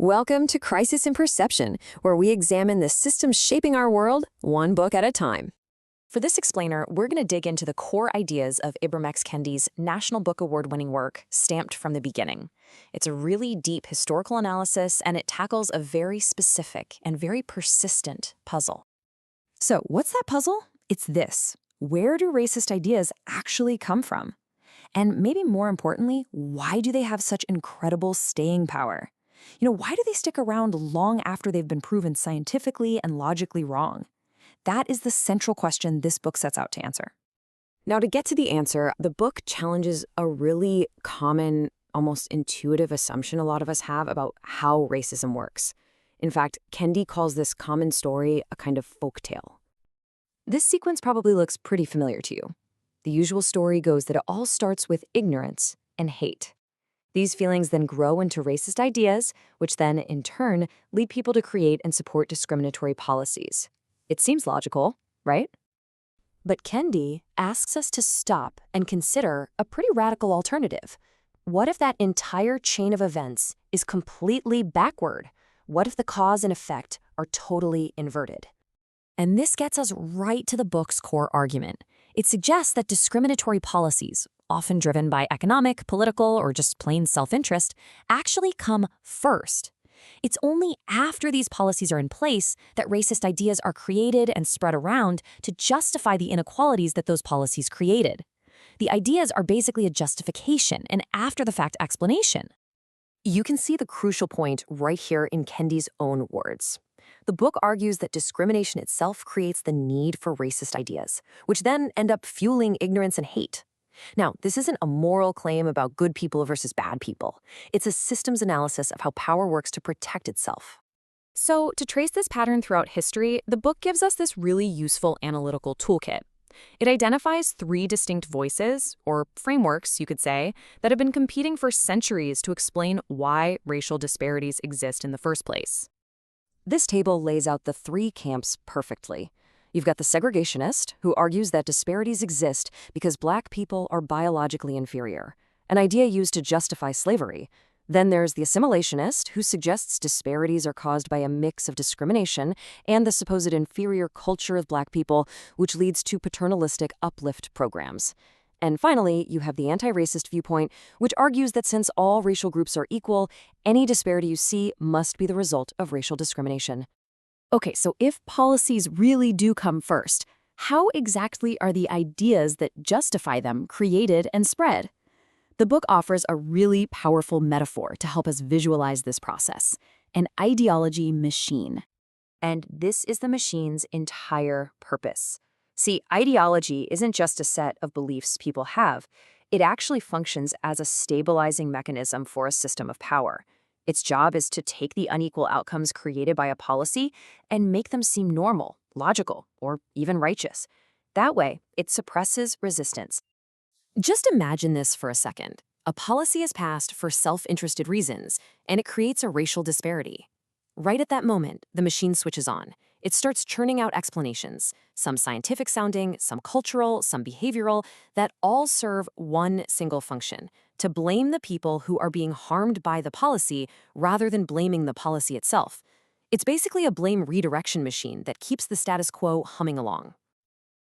Welcome to Crisis in Perception, where we examine the systems shaping our world, one book at a time. For this explainer, we're going to dig into the core ideas of Ibram X. Kendi's National Book Award-winning work, Stamped from the Beginning. It's a really deep historical analysis, and it tackles a very specific and very persistent puzzle. So, what's that puzzle? It's this. Where do racist ideas actually come from? And maybe more importantly, why do they have such incredible staying power? Why do they stick around long after they've been proven scientifically and logically wrong? That is the central question this book sets out to answer. Now, to get to the answer, the book challenges a really common, almost intuitive assumption a lot of us have about how racism works. In fact, Kendi calls this common story a kind of folktale. This sequence probably looks pretty familiar to you. The usual story goes that it all starts with ignorance and hate. These feelings then grow into racist ideas, which then, in turn, lead people to create and support discriminatory policies. It seems logical, right? But Kendi asks us to stop and consider a pretty radical alternative. What if that entire chain of events is completely backward? What if the cause and effect are totally inverted? And this gets us right to the book's core argument. It suggests that discriminatory policies, often driven by economic, political, or just plain self-interest, actually come first. It's only after these policies are in place that racist ideas are created and spread around to justify the inequalities that those policies created. The ideas are basically a justification, an after-the-fact explanation. You can see the crucial point right here in Kendi's own words. The book argues that discrimination itself creates the need for racist ideas, which then end up fueling ignorance and hate. Now, this isn't a moral claim about good people versus bad people. It's a systems analysis of how power works to protect itself. So, to trace this pattern throughout history, the book gives us this really useful analytical toolkit. It identifies 3 distinct voices, or frameworks, you could say, that have been competing for centuries to explain why racial disparities exist in the first place. This table lays out the 3 camps perfectly. You've got the segregationist, who argues that disparities exist because Black people are biologically inferior, an idea used to justify slavery. Then there's the assimilationist, who suggests disparities are caused by a mix of discrimination and the supposed inferior culture of Black people, which leads to paternalistic uplift programs. And finally, you have the anti-racist viewpoint, which argues that since all racial groups are equal, any disparity you see must be the result of racial discrimination. Okay, so if policies really do come first, how exactly are the ideas that justify them created and spread? The book offers a really powerful metaphor to help us visualize this process: an ideology machine. And this is the machine's entire purpose. See, ideology isn't just a set of beliefs people have. It actually functions as a stabilizing mechanism for a system of power. Its job is to take the unequal outcomes created by a policy and make them seem normal, logical, or even righteous. That way, it suppresses resistance. Just imagine this for a second. A policy is passed for self-interested reasons, and it creates a racial disparity. Right at that moment, the machine switches on. It starts churning out explanations, some scientific sounding, some cultural, some behavioral, that all serve one single function: to blame the people who are being harmed by the policy rather than blaming the policy itself. It's basically a blame redirection machine that keeps the status quo humming along.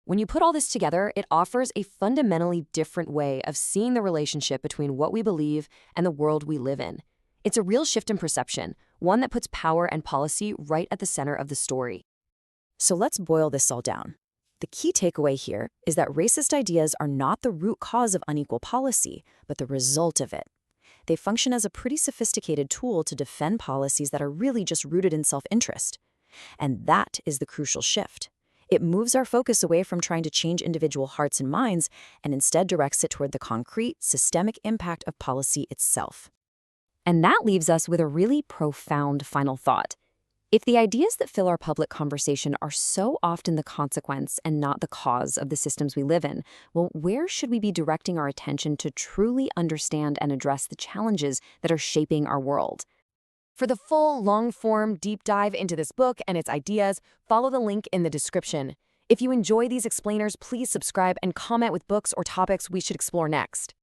When you put all this together, it offers a fundamentally different way of seeing the relationship between what we believe and the world we live in. It's a real shift in perception, one that puts power and policy right at the center of the story. So let's boil this all down. The key takeaway here is that racist ideas are not the root cause of unequal policy, but the result of it. They function as a pretty sophisticated tool to defend policies that are really just rooted in self-interest. And that is the crucial shift. It moves our focus away from trying to change individual hearts and minds and instead directs it toward the concrete, systemic impact of policy itself. And that leaves us with a really profound final thought. If the ideas that fill our public conversation are so often the consequence and not the cause of the systems we live in, well, where should we be directing our attention to truly understand and address the challenges that are shaping our world? For the full, long-form, deep dive into this book and its ideas, follow the link in the description. If you enjoy these explainers, please subscribe and comment with books or topics we should explore next.